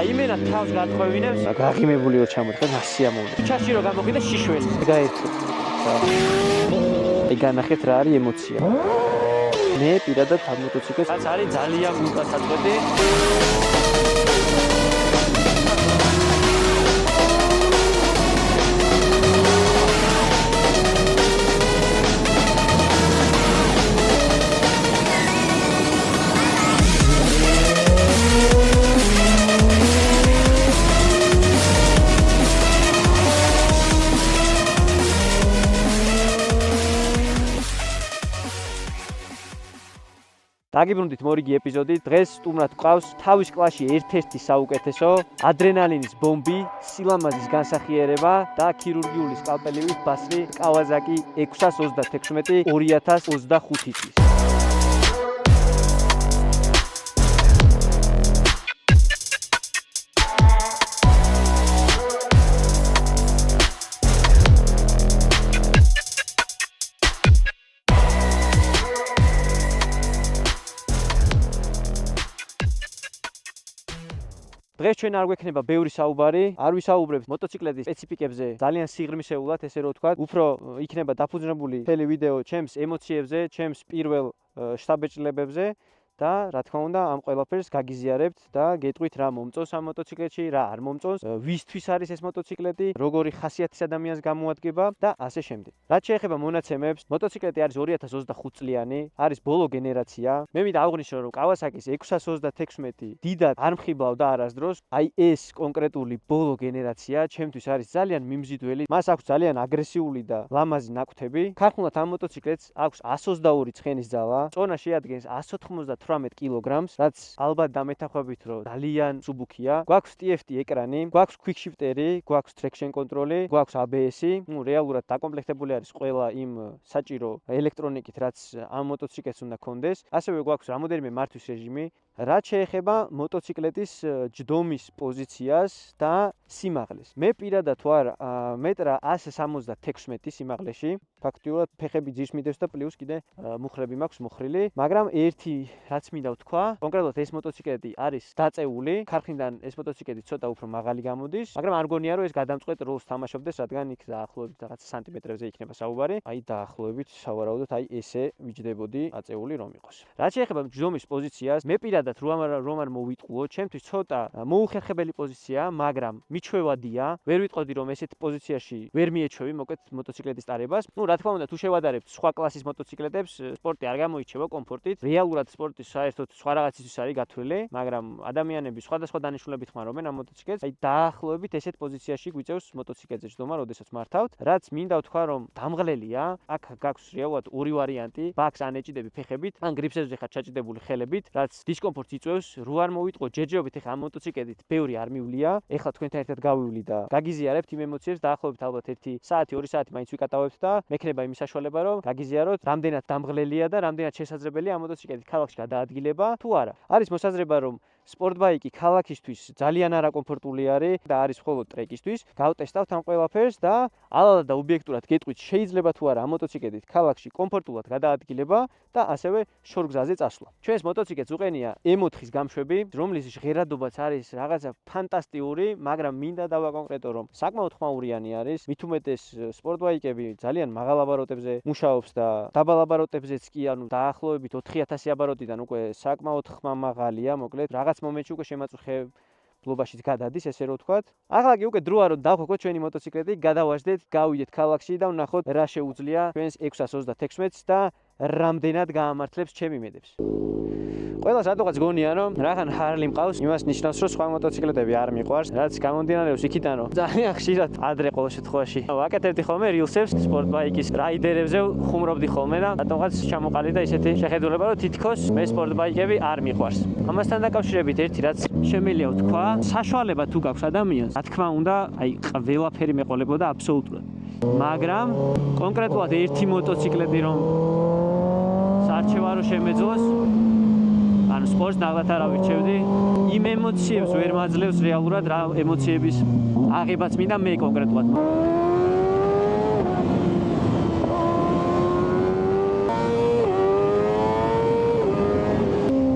იმენა თავს გათხოვინებს, გაღიმებული რო ჩამოდგა, ასიამოვნებო. ჩაში რო გამოხდა შიშველი. გაერთო. აი განახეთ რა არის ემოცია. მე პირადად ამ მოტოციკლს რაც არის ძალიან გულწრფელი. დაგიბრუნდით მორიგი ეპიზოდი. დღეს სტუმრად გვყავს თავის კლასში ერთ-ერთი საუკეთესო ადრენალინის ბომბი, სილამაზის განსახიერება და ქირურგიული სკალპელივით ბასრი კავაზაკი 636 2025 წლის. დღეს ჩვენ არ გვექნება ბევრი საუბარი, არ ვისაუბრებთ მოტოციკლების სპეციფიკებზე, ძალიან სიღრმისეულად, ესე რომ ვთქვათ, უფრო იქნება დაფუძნებული მთელი ვიდეო ჩემს ემოციებზე, ჩემს პირველ შთაბეჭდილებებზე და რა თქმა უნდა ამ ყველაფერს გაგიზიარებთ და გეტყვით რა მომწონს ამ მოტოციკლეთში, რა არ მომწონს, ვისთვის არის ეს მოტოციკლეტი, როგორი ხასიათის ადამიანს გამოადგება და ასე შემდეგ. რაც შეეხება მონაცემებს, მოტოციკლეტი არის 2025 წლიანი, არის ბოლო გენერაცია. მე მინდა აღვნიშნო, რომ Kawasaki's 636 დიდად არ მხიბლავდა არასდროს. აი ეს კონკრეტული ბოლო გენერაცია ჩემთვის არის ძალიან მიმზიდველი. მას აქვს ძალიან აგრესიული და ლამაზი ნაკვთები. ქარხნულად ამ მოტოციკლეტს აქვს 122 ცხენის ძალა, წონა შეადგენს 198 კილოგრამს, რაც ალბათ დამეთანხმებით, რომ ძალიან სუბუქია. გვაქვს TFT ეკრანი, გვაქვს quick shifter-ი, გვაქვს traction control-ი, გვაქვს ABS-ი. რეალურად დაკომპლექტებული არის ყველა იმ საჭირო ელექტრონიკით, რაც ამ მოტოციკლეთს უნდა კონდეს. ასევე გვაქვს რამოდენიმე მართვის რეჟიმი. რაც შეეხება მოტოციკლეთის ჯდომის პოზიციას და სიმაღლეს. მე პირადად ვარ მეტრა 176 სიმაღლეში. ფაქტიურად ფეხები ძირს მიდევს და პლუს კიდე მუხრები მაქვს მოხრილი, მაგრამ ერთი რაც მინდა ვთქვა, კონკრეტულად ეს მოტოციკლეტი არის დაწეული, ქარხნიდან ეს მოტოციკლეტი ცოტა უფრო მაღალი გამოდის, მაგრამ არ გონია რომ ეს გადამწყვეტ როლს თამაშობდეს, რადგან იქ დაახლოებით რაღაც სანტიმეტრებზე იქნება საუბარი. აი დაახლოებით სავარაუდოდ აი ესე ვიჯდებოდი აწეული რომ იყოს. რაც შეეხება ჯდომის პოზიციას, მე პირადად რომ არ მოვიტყუო, ჩემთვის ცოტა მოუხერხებელი პოზიცია, მაგრამ მიჩვევადია, ვერ ვიტყოდი რომ ესეთ პოზიციაში ვერ მიეჩვევი მოკლედ მოტოციკლეტის ტარებას. რა თქმა უნდა, თუ შევადარებთ სხვა კლასის მოტოციკლეტებს, სპორტი არ გამოირჩევა კომფორტით. რეალურად სპორტი საერთოდ სხვა რაღაცისთვის არის გათვლილი, მაგრამ ადამიანები სხვადასხვა დანიშნულებით ხმარობენ ამ მოტოციკლეტს. აი დაახლოებით ესეთ პოზიციაში გვიწევს მოტოციკლეტზე ჯდომა, როდესაც მართავთ. რაც მინდა ვთქვა, რომ დამღლელია, აქ გაქვს რეალურად ორი ვარიანტი, ბაქს ან ეჭიდები ფეხებით, ან გრიფსებზე ხარ ჩაჭიდებული ხელებით, რაც დისკომფორტს იწვევს. რო არ მოვიტყო ჯერჯერობით ეხა ამ მოტოციკლეტით ბევრი არ მივლია. ეხლა თქვენთან ერთად გავივლი და გაგიზიარებთ იმ ემოციებს, დაახლოებით ალბათ 1 საათი, 2 საათი მაინც ვიკატავებთ და მექნება იმის საშუალება, რომ გაგიზიაროთ, რამდენად დამღლელია და რამდენად შესაძლებელია ამ მოტოციკლეტით ქალაქში გადაადგილება, თუ არა. არის მოსაზრება, რომ სპორტბაიკი ქალაქისთვის ძალიან არაკომფორტული არის და არის მხოლოდ ტრეკისთვის. გავტესტავთ ამ ყველაფერს და ალალად და ობიექტურად გეტყვით, შეიძლება თუ არა ამ მოტოციკლეტით ქალაქში კომფორტულად გადაადგილება და ასევე შორგზაზე წასვლა. ჩვენს მოტოციკლეტს უყენია M4-ის გამშვები, რომლის ჟღერადობაც არის რაღაცა ფანტასტიკური, მაგრამ მინდა დავაკონკრეტო, რომ საკმაოდ ხმაურიანი არის. მით უმეტეს სპორტბაიკები ძალიან მაღალ აბაროტებზე მუშაობს და დაბალ აბაროტებზეც კი, ანუ დაახლოებით 4000 აბაროტიდან უკვე საკმაოდ ხმამაღალია, მოკლედ რაღაც მომენტში უკვე შემაწუხებლობაშიც გადადის, ესე რომ ვთქვათ. ახლა კი უკვე დროა რომ დავხოკოთ ჩვენი მოტოციკლეტი, გადავაждდეთ, გავიდეთ ქალაქში და ვნახოთ რა შეუძლია ჩვენს 636-ს და რამდენად გაამართლებს ჩემი მედებს. ყველას რატოღაც გონია რომ რახან ჰარლი მყავს, იმას ნიშნავს რომ სხვა მოტოციკლეტები არ მიყვარს, რაც გამომდინარეობს იქიდან რომ ძალიან ხშირად ადრე ყოველ შემთხვევაში ვაკეთებდი ხოლმე rilsებს სპორტბაიკის რაიდერებზე ხუმრობდი ხოლმე და რატოღაც ჩამოყალიბდა ისეთი შეხედულება რომ თითქოს მე სპორტბაიკები არ მიყვარს. ამასთან დაკავშირებით ერთი რაც შემიძლია ვთქვა, საშუალება თუ გაქვს ადამიანს, რა თქმა უნდა, აი ყველაფერი მეყოლებოდა აბსოლუტურად. მაგრამ კონკრეტულად ერთი მოტოციკლეტი რომ საარჩევა რო შემეძლოს, ანუ სპორტს ნაღდათ არ ავირჩევდი. იმ ემოციებს ვერ მაძლევს რეალურად რა ემოციების აღებაც მინდა მე კონკრეტულად.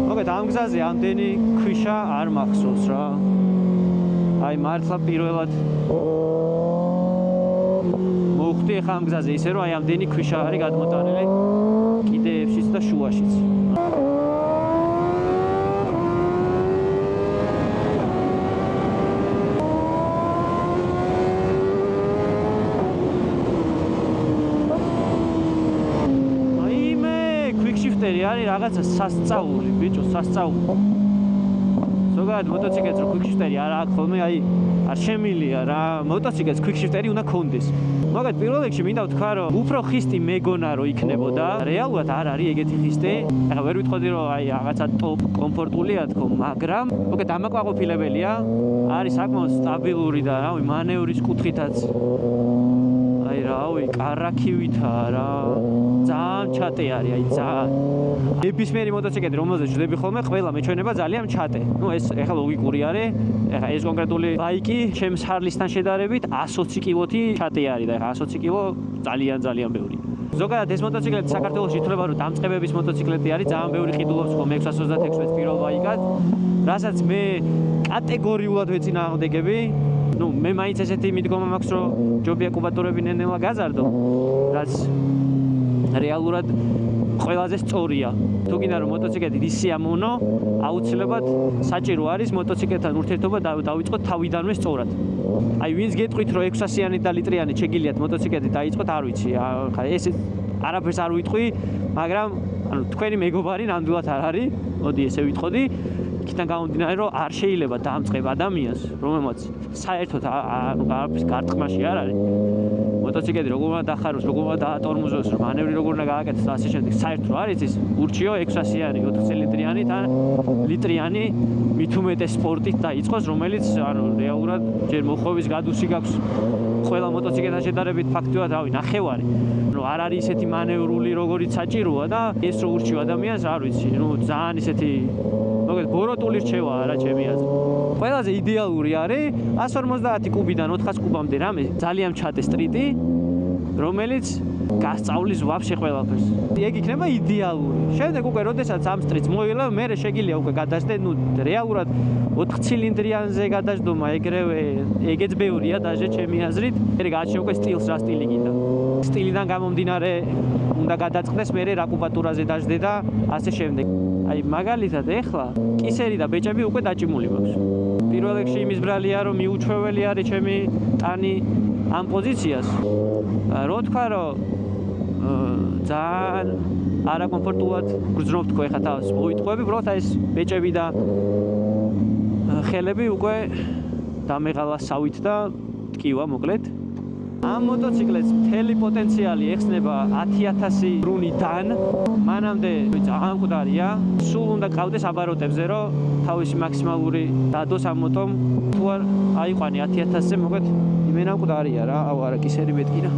მოგეთ ამ გზაზე ამდენი ქვიშა არ მახსოვს რა. აი მართლა პირველად მოვხვდი ახლა ამ გზაზე ისე რომ აი ამდენი ქვიშა არის გადმოტანილი კიდეებშიც და შუაშიც. არის რაღაცა სასწაული, ბიჭო, სასწაული. ზოგადად მოტოციკლებს რო quick-shifter-ი არ აქვს ხოლმე, აი არ შემილია რა, მოტოციკლებს quick-shifter-ი უნდა ქონდეს. მაგათ პირველ რიგში მინდა ვთქვა, რომ უფრო ხისტი მეგონა რო იქნებოდა, რეალურად არ არის ეგეთი ხისტი. ახლა ვერ ვიტყოდი რომ აი რაღაცა ტოპ კომფორტულია თქო, მაგრამ მოგეთ დამაკმაყოფილებელია, არის საკმაოდ სტაბილური და რავი, მანევრის კუთხითაც აი რავი, კარაქივითაა რა. ძალიან ჩატე არის, აი ძალიან. ნებისმიერი მოტოციკლი, რომელზეც ვждები ხოლმე, ყველა მეჩვენება ძალიან ჩატე. ნუ ეს ეხლა ლოგიკური არის. ეხლა ეს კონკრეტული ბაიკი, ჩემს Harley-სთან შედარებით 120 კილოთი ჩატე არის და ეხლა 120 კილო ძალიან ბევრი. ზოგადად ეს მოტოციკლები საქართველოში ითვლება რომ დამწყებების მოტოციკლები არის, ძალიან ბევრი ყიდულობს ხოლმე 626-ს პირველ ბაიკად, რასაც მე კატეგორიულად ვეწინააღმდეგები. ნუ მე მაინც ესეთი მიდგომა მაქვს რომ ჯობია კუბატორები ნენელა გაზარდო, რაც რეალურად ყველაზე სწორია. თუ გინდა რომ მოტოციკლი ისიამოვნო, აუცილებლად საჭირო არის მოტოციკლთან ურთიერთობა დავიწყოთ თავიდანვე სწორად. აი ვინც გეტყვით რომ 600-იანი და ლიტრიანი შეგიძლიათ მოტოციკლი დაიწყოთ, არ ვიცი. ხა ეს არაფერს არ ვიტყვი, მაგრამ ანუ თქვენი მეგობარი ნამდვილად არ არის. მოდი ესე ვიტყოდი. იქიდან გამომდინარე რომ არ შეიძლება დაამწყებ ადამიანს, რომელმაც საერთოდ არაფრის გარტყმაში არ არის. მოტოციკლი როგორ უნდა დახაროს, როგორ უნდა დაატორმოზოს, მანევრი როგორ უნდა გააკეთოს და ასე შემდეგ. საერთოდ არ იცის, ურჩიო 600-იანი, 4 წელიწრიანი და ლიტრიანი მით უმეტეს სპორტით დაიწყოს, რომელიც ანუ რეალურად ჯერ მოხვევის გადუსი გაქვს ყველა მოტოციკლებთან შედარებით ფაქტიურად რავი, ნახევარი. ნუ არ არის ისეთი მანევრული როგორიც საჭიროა და ეს რო ურჩიო ადამიანს, არ ვიცი, ნუ ძალიან ისეთი მოგეთ ბოროტული რჩევაა რა ჩემი აზრით. ყველაზე იდეალური არის 150 კუბიდან 400 კუბამდე რამე ძალიან ჩატე სტრიტი, რომელიც გასწავლის ვაფშე ყველაფერს. ეგ იქნება იდეალური. შემდეგ უკვე როდესაც ამ სტრიტს მოიღებ, მე შეგიძლია უკვე გადაждდე, ნუ რეალურად 4 ცილინდრიანზე გადაждდომა ეგრევე ეგეც ბევრია დაჟე ჩემი აზრით. მე გააჩნია უკვე სტილს რა სტილი გინდა. სტილიდან გამომდინარე უნდა გადაწყდეს, მე რა კუბატურაზე დაждდე და ასე შემდეგ. აი მაგალითად ეხლა კისერი და ბეჭები უკვე დაჭიმული მაქვს. პირველ რიგში იმის ბრალია რომ მიუჩვეველი არის ჩემი ტანი ამ პოზიციას. რო თქვა რომ ძალიან არაკომფორტულად გრძნობ თქო ეხლა თავს მოიტყვები, უბრალოდ ეს ბეჭები და ხელები უკვე დამეღალასავით და ტკივა მოკლედ. ამ მოტოციკლებს მთელი პოტენციალი ეხსნება 10,000 რუნიდან, მანამდე ძალიან მკვდარია. სულ უნდა ყავდეს აბაროტებზე, რომ თავისი მაქსიმალური დადოს ამ მოტომ. თუ არ აიყვანი 10,000-ზე, მოკლედ იმენა მკვდარია რა, აუ არა კისერი მეტკინა.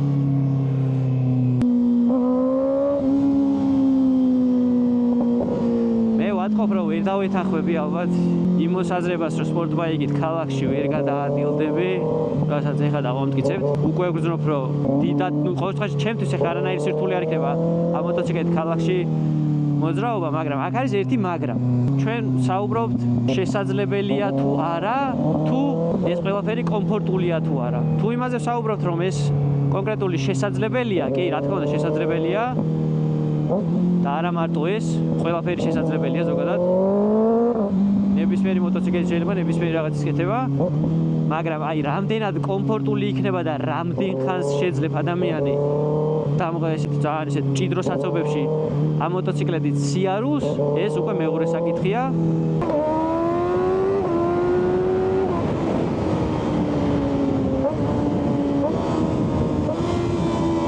ვატყობ რომ ვერ დავეთანხმები ალბათ იმ მოსაზრებას რომ სპორტ ბაიკით ქალაქში ვერ გადაადილდები, რასაც ეხლა დავამტკიცებთ. უკვე ვგრძნობ რომ დიდად, ნუ ყოველ შემთხვევაში ჩემთვის ეხლა არანაირი სირთულე არ იქნება ამ მოტოციკლით ქალაქში მოძრაობა, მაგრამ აქ არის ერთი მაგრამ. ჩვენ საუბრობთ შესაძლებელია თუ არა, თუ ეს ყველაფერი კომფორტულია თუ არა. თუ იმაზე საუბრობთ რომ ეს კონკრეტული შესაძლებელია, კი, რა თქმა უნდა შესაძლებელია. და არა მარტო ეს, ყველაფერი შესაძლებელია ზოგადად. ნებისმიერი მოტოციკლი შეიძლება ნებისმიერი რაღაცის კეთება, მაგრამ აი რამდენად კომფორტული იქნება და რამდენ ხანს შეძლებ ადამიანი დამღეს ძალიან ისეთ მჭიდრო საცობებში ამ მოტოციკლებით სიარულს, ეს უკვე მეორე საკითხია.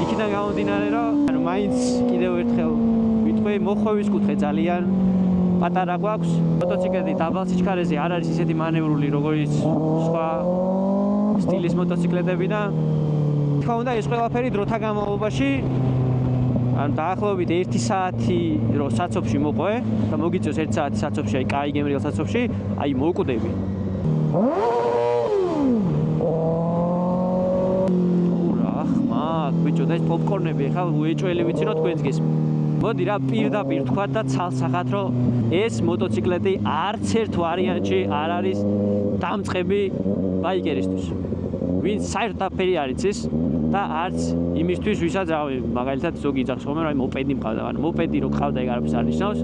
იქიდან გამომდინარე რომ ანუ მაინც კიდევ ერთხელ მოხვევის კუთხე ძალიან პატარა გვაქვს. მოტოციკლები დაბალ სიჩქარეზე არ არის ისეთი მანევრული როგორც სხვა სტილის მოტოციკლები და თქმა უნდა ეს ყველაფერი დროთა განმავლობაში ან დაახლოებით 1 საათი რო საცობში მოყვე და მოგიწევს 1 საათი საცობში, აი კაი გემრიელ საცობში, აი მოკვდები. ურა, ხმარ, ბიჭო, და ეს პოპკორნები ახლა უეჭველი ვიცი რომ თქვენს გესმით. მოდი რა პირდაპირ თქვათ და ცალსახად რომ ეს მოტოციკლეტი არც ერთ ვარიანტში არ არის დამწყები ბაიკერისთვის. ვინც საერთოდაფერი არ იცის და არც იმისთვის, ვისაც რავი, მაგალითად ზოგი იძახს ხოლმე, რომ მოპედი მყავდა, ანუ მოპედი რო ყავდა, ეგ არაფერს არ ნიშნავს.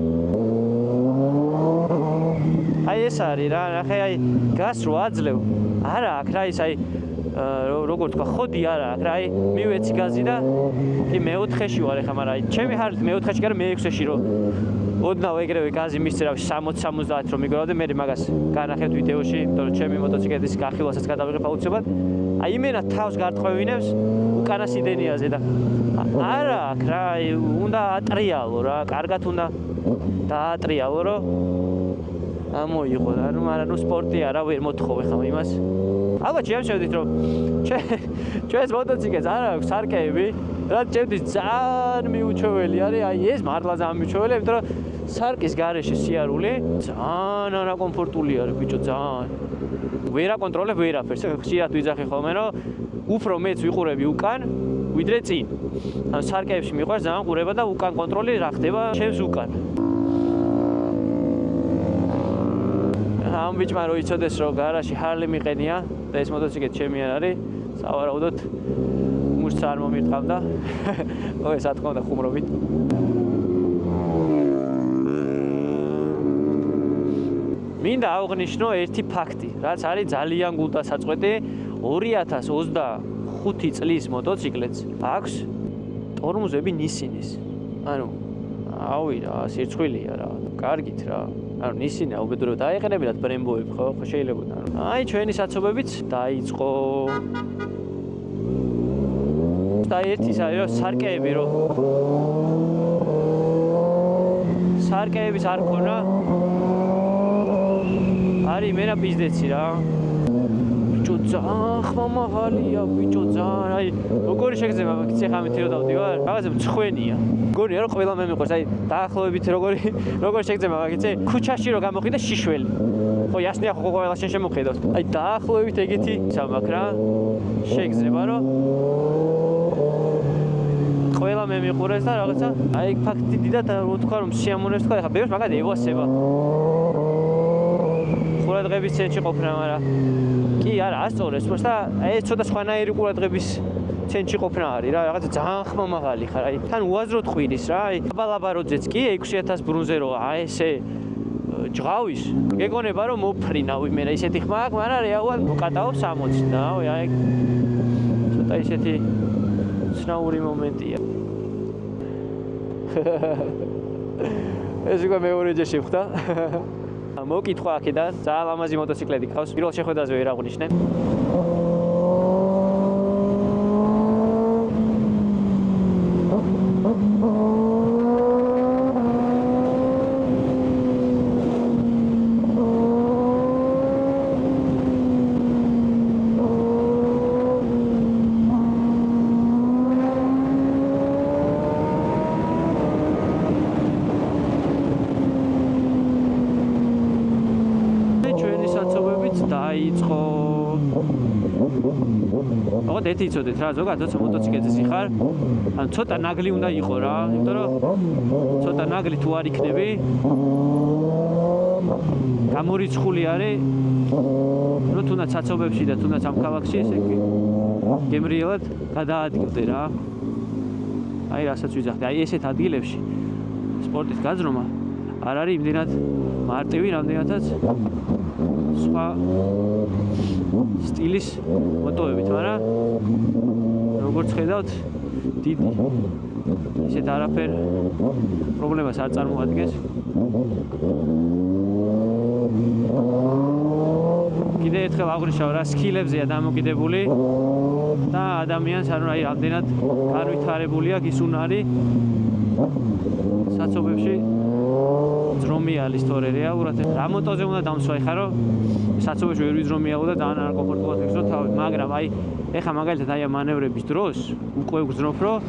აი ეს არის რა, ნახე, აი გას რო აძლევ. არა, აქ რა ის აი როგორ თქვა, ხოდი არა აქ რა, აი მივეცი გაზი და კი მე-4-ში ვარ ეხლა, მაგრამ აი ჩემი ხარით მე-4-ში კი არა მე-6-ში რო ოდნავ ეგრევე გაზი მისცე, 60-70 რომ მიგრავდა, მე მაგას განახეთ ვიდეოში, იმიტომ რომ ჩემი მოტოციკლის გახილვასაც გადავიღებ აუცილებლად. აი იმენა თავს გარტყევინებს უკანა სიდენიაზე და არა აქ რა, აი უნდა ატრიალო რა, კარგად უნდა დაატრიალო რომ ამოიღო და ანუ სპორტი არა ვერ მოთხოვე ხა იმას. ალბათ შევშევდით რომ ჩვენს მოტოციკელს არ აქვს სარკეები, რაც ჩემთვის ძალიან მიუჩვეველი არის, აი ეს მართლა ძალიან მიუჩვეველია, იმიტომ რომ სარკის გარეშე სიარული ძალიან არაკომფორტული არის ბიჭო, ძალიან. ვერ აკონტროლებ ვერაფერს, ხშირად ვიძახი ხოლმე, რომ უფრო მეც ვიყურები უკან, ვიდრე წინ. ანუ სარკეებში მიყვარს ძალიან ყურება და უკან კონტროლი რა ხდება ჩემს უკან. ამ ბიჭმა რო იცოდეს რომ გარაჟში ჰარლი მიყენია და ეს მოტოციკლი ჩემი არ არის, სავარაუდოდ მუშტს არ მომირთყავდა. ой, რა თქმა უნდა ხუმრობით. მინდა აღვნიშნო ერთი ფაქტი, რაც არის ძალიან გულდასაწყვეტი, 2025 წლის მოტოციკლებს აქვს ტორმუზები ნისინის. ანუ ავი რა, სირცხვილია რა, კარგით რა. ანუ ნისინი აუბედურებოდ დაეყენებინათ ბრემბოები, ხო შეიძლება. აი ჩვენი საცობებიც დაიწყო. და ერთის არის რომ სარკეების არ ქონა. არის მენა ბიზნესი რა. ბიჭო ძალიან ხმამაღალია, ბიჭო ძალიან. აი როგორი შეგძება მაგით ხა ამით რო დავდივარ? რაღაცა მცხვენია. გონია რომ ყველა მე მიყვარს, აი დაახლოებით როგორ შეგძება მაგით? ქუჩაში რო გამოხიდა შიშველი. ხო, ясნია ხო ყველა შენ შემოხედავს. აი დაახლოებით ეგეთი სამაქ რა. შეგძება რომ ყველა მე მიყურეს და რაღაცა აი ფაქტი დიდად რო თქვა რომ სიამოვნებს თქვა, ეხლა ბევრს მაგათ ევასება. ყურადღების ცენტრში ყოფნა, მაგრამ კი არა, ასწორეს πως და აი ცოტა სხვანაირი ყურადღების ცენტრში ყოფნა არის რა, რაღაცა ძალიან ხმამაღალი ხარ, აი თან უაზროდ ყვირის რა, აი აბალაბაროძეც კი 6000 ბრუნზე რო აი ესე ჯღავის, გეგონება რომ მოფრინავი მე რა ისეთი ხმა აქვს, მაგრამ რეალურად მოკატაობს 60 და აი ცოტა ისეთი ცნაური მომენტია. ეს უკვე მეორეჯერ ხვდა. მოკითხვა აქედან, ძალიან ლამაზი მოტოციკლები გყავს. პირველ შეხვედრაზე ვერ აღვნიშნე. დაიწყო. ოღონდ ერთი იცოდეთ რა, ზოგადად როცა მოტოციკელზე ხარ, ან ცოტა ნაგლი უნდა იყო რა, იმიტომ რომ ცოტა ნაგლი თუ არ იქნები, გამორიცხული არის, რომ თუნდაც საცობებში და თუნდაც ამ ქალაქში ესე გემრიელად გადაადგილდე რა. აი რასაც ვიძახდი, აი ესეთ ადგილებში სპორტის გაზრომა არ არის იმდენად მარტივი, რამდენადაც სხვა სტილის მოტოებით, მაგრამ როგორც ხედავთ, დიდი ისეთ არაფერ პრობლემას არ წარმოადგენს. კიდე ერთხელ აღვნიშნავ რა, სკილებზეა დამოკიდებული და ადამიანს ანუ აი რამდენად განვითარებული აქვს ის უნარი საცობებში ძრომიალის თორე რეალურად რა მოტოზე უნდა დამსვა ხა რომ საცობებში ვერ ვიძრომიალო და ძალიან არაკომფორტულად ვიქცნო თავი, მაგრამ აი ეხა მაგალითად აი ამ მანევრების დროს უკვე ვგრძნობ რომ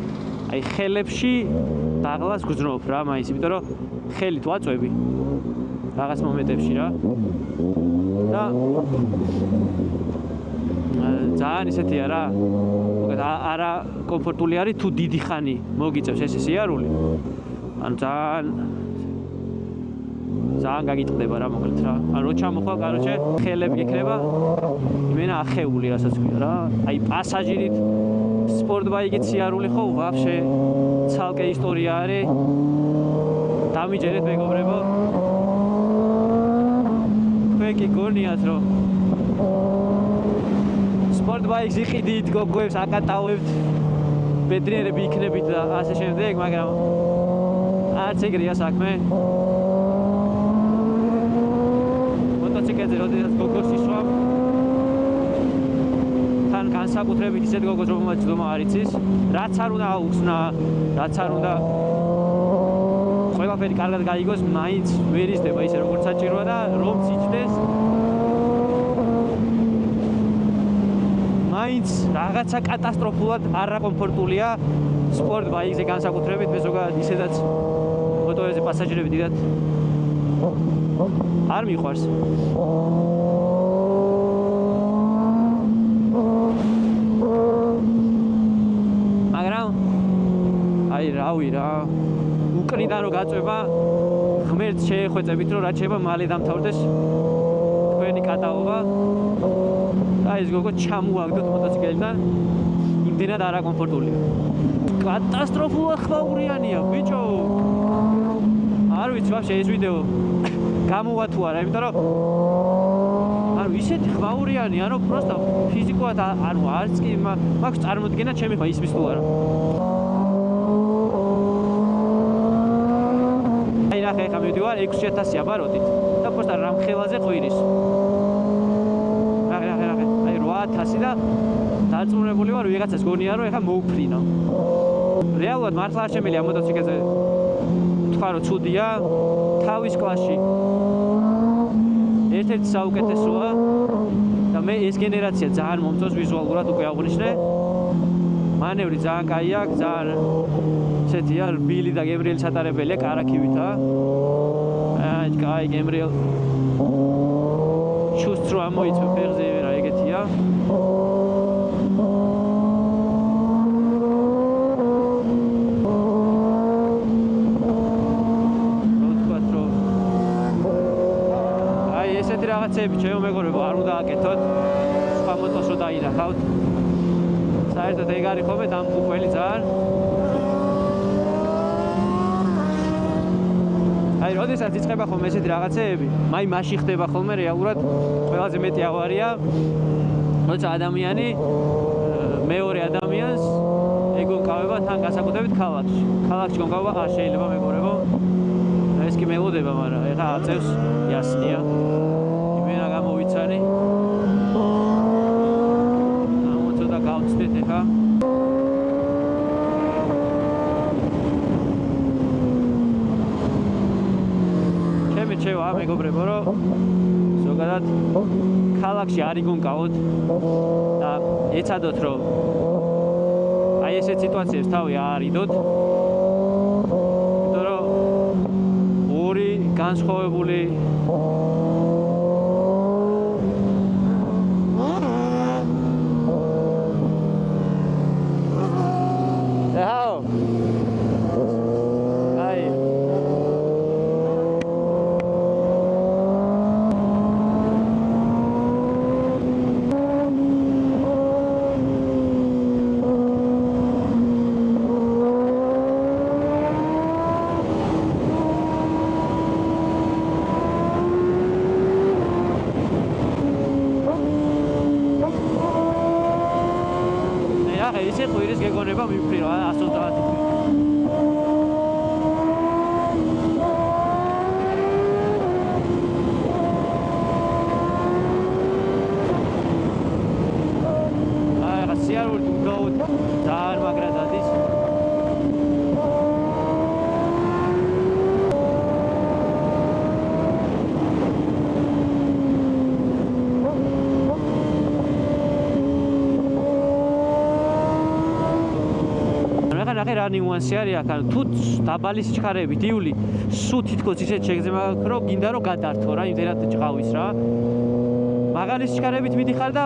აი ხელებში დაღლას ვგრძნობ რა მაინც, იმიტომ რომ ხელით ვაწვევი რაღაც მომენტებში რა და ძალიან ისეთია რა, არა კომფორტული არის თუ დიდი ხანი მოგიწევს ეს სიარული, ანუ ძალიან ძალიან გაგიტყდება რა მოკლედ რა. ან რო ჩამოხვალ, კაროჩე, ხელები ექნება. იმენა ახეული რასაც ქვია რა. აი პასაჟირით სპორტ ბაიკით სიარული ხო, ვაფშე ცალკე ისტორია არის. დამიჯერეთ მეგობრებო. თქვენ კი გონიათ რომ სპორტ ბაიქს იყიდით, გოგოებს აკატავებთ, ბედნიერები იქნებით და ასე შემდეგ, მაგრამ არც ეგრეა საქმე. მოტოციკლზე როდესაც გოგოს ისვამ, თან განსაკუთრებით ისეთ გოგოს, რომელმაც ძდომა არ იცის, რაც არ უნდა აუხსნა, რაც არ უნდა ყველაფერი კარგად გაიგოს, მაინც ვერ იზრდება ისე როგორც საჭიროა და რომ იჯდეს მაინც რაღაცა კატასტროფულად არაკომფორტულია სპორტ ბაიქზე განსაკუთრებით, მე ზოგადად ისედაც მოტოებზე პასაჟირები დიდად არ მიყვარს. მაგრამ აი რავი რა, უკრიდან რო გაწვება ღმერთს შეეხვეწებით რომ რაც შეიძლება მალე დამთავრდეს თქვენი კატაობა. აი ეს გოგო ჩამოაგდოთ მოტოციკლიდან, იმდენად არაკომფორტულია. კატასტროფულად ხმაურიანია, ბიჭო. არ ვიცი ვაფშე ეს ვიდეო გამოვა თუ არა, იმიტომ რომ ანუ ისეთი ხმაურიანი, ანუ პროსტა ფიზიკურად ანუ არც კი მაქვს წარმოდგენა ჩემი ხმა ისმის თუ არა. აი რა ხე მივდივარ 6000 აბაროდით და პროსტა რამხელაზე ყვირის. რა აი 8000 და დარწმუნებული ვარ ვიღაცას გონია რომ ეხა მოუფრინო. რეალურად მართლა არ შემიძლია მოტოციკლზე თქვა რომ ცუდია, თავის კლასში ერთ-ერთი საუკეთესოა და მე ეს გენერაცია ძალიან მომწონს ვიზუალურად უკვე აღვნიშნე. მანევრი ძალიან კაია, ძალიან ესეთია, ბილი და გებრიელი ჩატარებელია კარაქივითა. აი კაი გებრიელ ჩუსტრო ამოიწვე ფერზე რა ეგეთია. რაღაცები ჩემო მეგობრებო არ უნდა აკეთოთ, სხვა მოტოს რო დაინახავთ. საერთოდ ეგ არის ხოლმე დამღუპველი ძალიან. აი როდესაც იწყება ხოლმე ესეთი რაღაცეები, მაშინ ხდება ხოლმე რეალურად ყველაზე მეტი ავარია, როცა ადამიანი მეორე ადამიანს ეგონკავება თან განსაკუთრებით ქალაქში. ქალაქში გონკავა არ შეიძლება მეგობრებო. ეს კი მელოდება, მაგრამ ეხა აწევს იასნია. გამოვიცანი. ამოწოდა გავწდეთ ეხა. ჩემი რჩევა მეგობრებო, რომ ზოგადად ქალაქში არ იგონკავოთ და ეცადოთ რომ აი ესეთ სიტუაციებს თავი არ იდოთ. იმიტომ რომ ორი განსხვავებული ისე ყვირის გეგონება მივფრი რა 130. აი რა სიარული გაუთ ძალიან მაგრა დადის. რა ნიუანსი არის აქ, თუ დაბალი სიჩქარეებით იული, სულ თითქოს ისეთ შეგრძნება რომ გინდა რომ გადართო რა, იმდენად ჭყავის რა. მაღალი სიჩქარეებით მიდიხარ და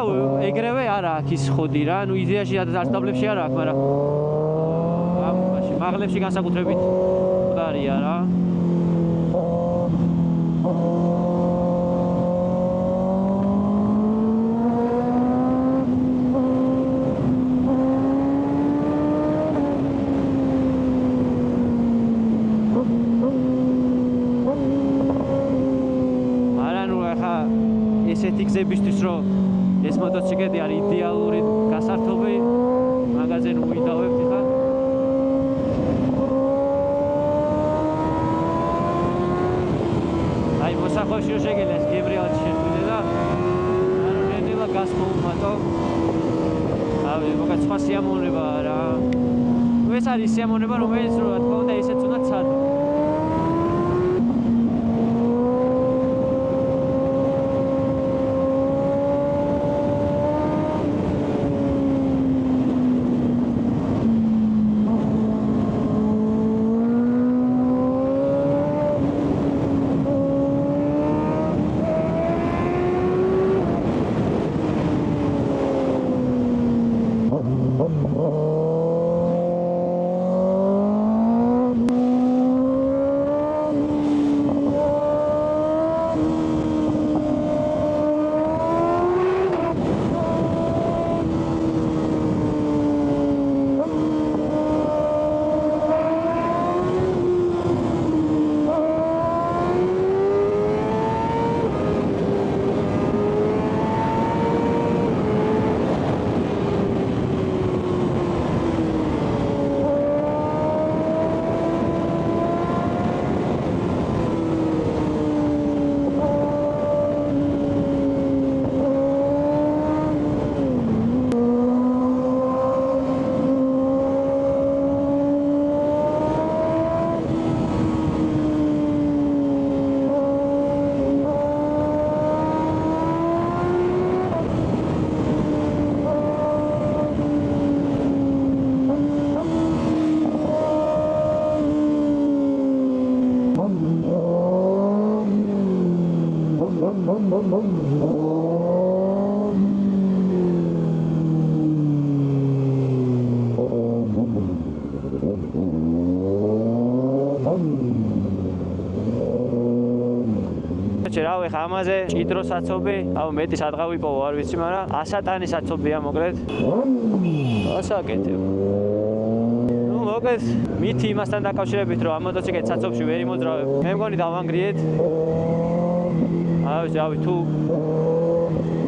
ეგრევე არა აქ ის ხოდი რა, ნუ იდეაში არც დაბლებში არა აქ, მაგრამ ამ მაღლებში განსაკუთრებით მყარია რა. ესეთი გზებისთვის რომ ეს მოტოციკლები არის იდეალური გასართობი მაგაზე ნუ ვიდავებთ ხა აი მოსახვევში რომ შეგელა ეს გებრიალში შეხვიდე და ანუ ნელა გას მოუმატო აი მოკლედ სხვა სიამოვნებაა რა ეს არის სიამოვნება რომელიც რა თქმა უნდა ისეც უნდა ცადო რავი ხა ამაზე ჭიდრო საცობი, აუ მეტი სადღავი პოვო არ ვიცი, მაგრამ 100 ტანი საცობია მოკლედ. ასაკეთებ. ნუ მოკლედ მითი იმასთან დაკავშირებით რომ ამ მოტოციკლით საცობში ვერ იმოძრავებ. მე მგონი დავანგრიეთ. რავი თუ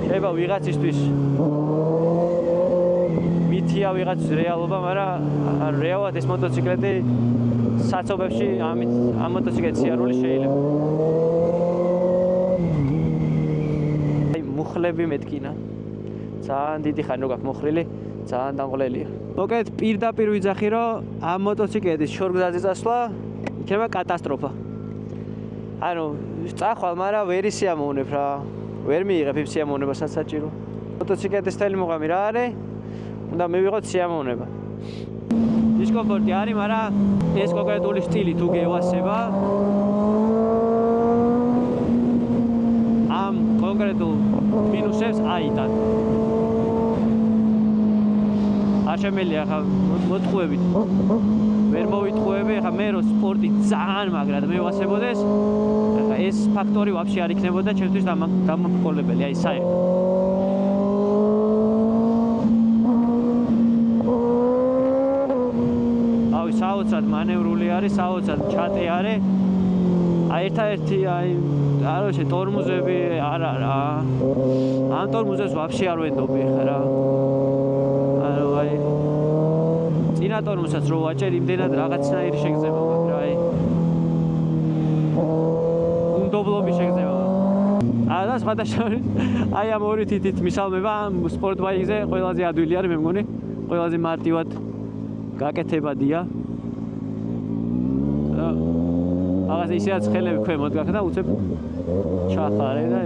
შეიძლება ვიღაცისთვის მითია ვიღაცის რეალობა, მაგრამ რეალურად ეს მოტოციკლები საცობებში ამ მოტოციკლით სიარული შეიძლება. მუხლები მეტკინა. ძალიან დიდი ხანი რო გაქვს მოხრილი, ძალიან დამღლელია. მოკლედ პირდაპირ ვიძახი რომ ამ მოტოციკლეთის შორგზაზე წასვლა იქნება კატასტროფა. ანუ წახვალ, მაგრამ ვერ ისიამოვნებ რა. ვერ მიიღებ იმ სიამოვნებასაც საჭირო. მოტოციკლეთის თელი მოღამი რა არის? უნდა მივიღოთ სიამოვნება. დისკომფორტი არის, მაგრამ ეს კონკრეტული სტილი თუ გევასება ამ კონკრეტულ მინუსებს აიტან. არ შემიძლია ხა მოტყუებით. ვერ მოვიტყუები, ხა მე რო სპორტი ძალიან მაგრად მევასებოდეს, ხა ეს ფაქტორი ვაფშე არ იქნებოდა ჩემთვის დამამყოლებელი, აი საერთოდ. აი საოცრად მანევრული არის, საოცრად ჩატე არის. აი ერთადერთი აი აროჩე ტორმუზები არა რა. ამ ტორმუზებს ვაფშე არ ვენდობი ხა რა. ანუ აი წინა ტორმუზსაც რო ვაჭერ იმდენად რაღაცნაირი შეგზება მაქვს რა აი. უნდობლობი შეგზება. და სხვადასხვა აი ამ ორი თითით მისალმება ამ სპორტ ბაიკზე ყველაზე ადვილი არის მე მგონი. ყველაზე მარტივად გაკეთებადია. აგაზე ისეაც ხელები ქვემოთ გაქნა უცებ ჩახარე და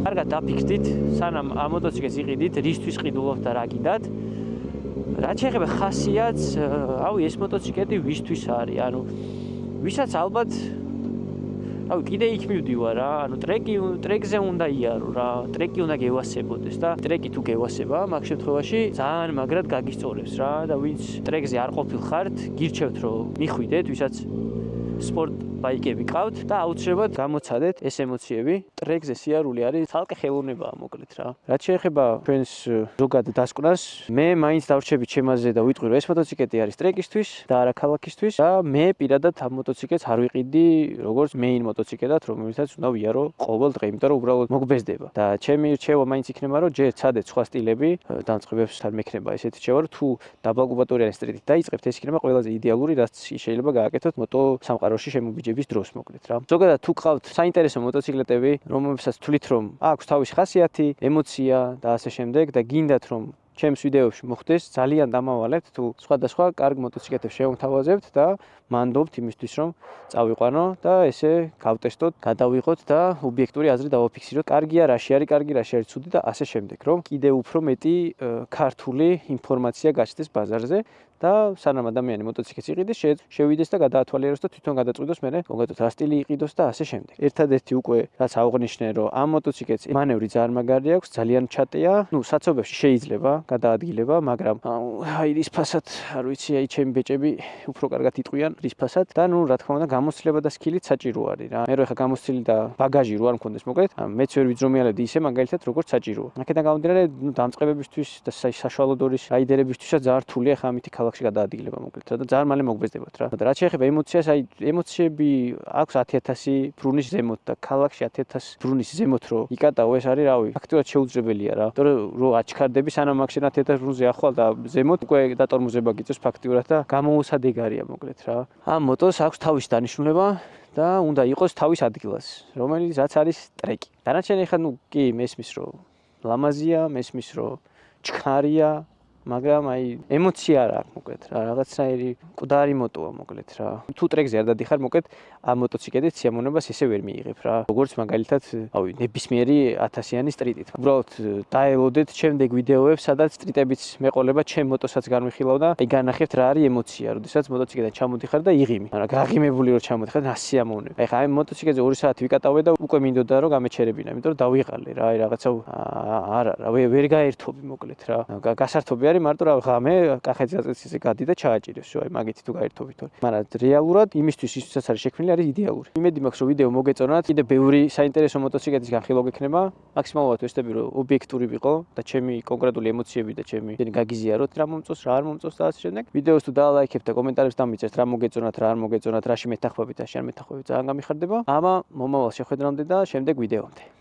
კარგად დაფიქსდით სანამ ამ მოტოციკლს იყიდით რისთვის ყიდულობთ და რა კიდათ რაც შეეხება ხასიათს აუ ეს მოტოციკლი ვისთვის არის ანუ ვისაც ალბათ აუ კიდე იქ მივდივარ რა ანუ ტრეკზე უნდა იარო რა ტრეკი უნდა გევასებოდეს და ტრეკი თუ გევასება მაგ შემთხვევაში ძალიან მაგრად გაგისწორებს რა და ვინც ტრეკზე არ ყოფილ ხართ გირჩევთ რომ მიხვიდეთ ვისაც სპორტ ბაიკები ყავთ და აუცილებლად გამოცადეთ ეს ემოციები. ტრეკზე სიარული არის ცალკე ხელოვნებაა მოკლედ რა. რაც შეეხება ჩვენს ზოგად დასკვნას, მე მაინც დავრჩები ჩემაზე და ვიტყვი რომ ეს მოტოციკლეტი არის ტრეკისთვის და არა ქალაქისთვის და მე პირადად ამ მოტოციკლეტს არ ვიყიდი როგორც მეინ მოტოციკლეტად, რომელსაც უნდა ვიარო ყოველ დღე, იმიტომ რომ უბრალოდ მოგბეზდება. და ჩემი რჩევა მაინც იქნება რომ ჯერ ცადეთ სხვა სტილები, დამწყებებს თან მექნება ესეთი რჩევა რომ თუ დაბალგუბატორიანი სტრიტით დაიწყებთ, ეს იქნება ყველაზე იდეალური, რაც შეიძლება გააკეთოთ მოტო სამყაროში შემობიჯების დროს მოკლედ რა. ზოგადად თუ ყავთ საინტერესო მოტოციკლეტები, რომელსაც თვლით რომ აქვს თავისი ხასიათი, ემოცია და ასე შემდეგ და გინდათ რომ ჩემს ვიდეოებში მოხდეს, ძალიან დამავალებთ თუ სხვადასხვა კარგ მოტოციკლეტებს შევთავაზებთ და მანდობთ იმისთვის რომ წავიყვანო და ესე გავტესტოთ, გადავიღოთ და ობიექტური აზრი დავაფიქსიროთ. კარგია, რაში არის კარგი, რაში არის ცუდი და ასე შემდეგ, რომ კიდევ უფრო მეტი ქართული ინფორმაცია გაჩნდეს ბაზარზე და სანამ ადამიანი მოტოციკლეტს იყიდეს, შევიდეს და გადაათვალიეროს და თვითონ გადაწყვიტოს მე კონკრეტულად რა სტილი იყიდოს და ასე შემდეგ. ერთადერთი უკვე რაც აღვნიშნე, რომ ამ მოტოციკლეტს მანევრი ძალიან მაგარი აქვს, ძალიან ჩატეა. ნუ საცობებში შეიძლება გადაადგილება, მაგრამ აი რის ფასად, არ ვიცი, აი ჩემი ბეჭები უფრო კარგად იტყვიან რის ფასად და ნუ რა თქმა უნდა გამოცდილება და სკილით საჭირო არის რა. მე რო ხა გამოცდილი და ბაგაჟი რო არ მქონდეს მოკლედ, მეც ვერ ვიძრომიალედი ისე მაგალითად როგორც საჭიროა. აქედან გამომდინარე, ნუ დამწყებებისთვის და საშუალო დონის რაიდერებისთვისაც ძალიან რთულია ხა ამითი ქალაქში გადაადგილება მოკლედ რა და ძალიან მალე მოგბეზდებათ რა. და რაც შეეხება ემოციას, აი ემოციები აქვს 10000 ბრუნის ზემოთ და ქალაქში 10000 ბრუნის ზემოთ რო იკატაო, ეს არის რავი, ფაქტურად შეუძლებელია რა. იმიტომ რომ აჩქარდები სანამ აქ შენ 10000 ბრუნზე ახვალ და ზემოთ უკვე დატორმოზება გიწევს ფაქტურად და გამოუსადეგარია მოკლედ რა. ამ მოტოს აქვს თავისი დანიშნულება და უნდა იყოს თავის ადგილას, რომელიც რაც არის ტრეკი. დანარჩენი ხა ნუ კი მესმის რომ ლამაზია, მესმის რომ ჩქარია, მაგრამ აი ემოცია არ აქვს მოკლედ რა, რაღაცნაირი მკვდარი მოტოა მოკლედ რა. თუ ტრეკზე არ დადიხარ მოკლედ ამ მოტოციკლეტით სიამოვნებას ესე ვერ მიიღებ რა. როგორც მაგალითად, ავი ნებისმიერი 1000-იანი სტრიტით. უბრალოდ დაელოდეთ შემდეგ ვიდეოებს, სადაც სტრიტებიც მეყოლება ჩემ მოტოსაც განვიხილავ და აი განახებთ რა არის ემოცია, როდესაც მოტოციკლეტთან ჩამოდიხარ და იღიმი. მაგრამ გაღიმებული რომ ჩამოდიხარ, ასიამოვნებ. აი ხა ამ მოტოციკლეტზე 2 საათი ვიკატავე და უკვე მინდოდა რომ გამეჩერებინა, იმიტომ რომ დავიღალე რა, აი რაღაცა არა, ვერ გაერთობი მოკლედ რა. გასართობი არის მარტო რა ღამე კახეთზე აწესზე გადი და ჩააჭირეს, შო აი მაგითი თუ გაერთობით. მაგრამ რეალურად იმისთვის ისაც არის შექმნილი არის იდეალური. იმედი მაქვს რომ ვიდეო მოგეწონათ, კიდე ბევრი საინტერესო მოტოციკლეტის განხილვა გექნება. მაქსიმალურად ვესწრები რომ ობიექტური ვიყო და ჩემი კონკრეტული ემოციები და ჩემი გაგიზიაროთ რა მომწონს, რა არ მომწონს და ასე შემდეგ. ვიდეოს თუ დაალაიქებთ და კომენტარებს დამიწერთ რა მოგეწონათ, რა არ მოგეწონათ, რაში მეთანხმებით, რაში არ მეთანხმებით, ძალიან გამიხარდება. ამა მომავალ შეხვედრამდე და შემდეგ ვიდეომდე.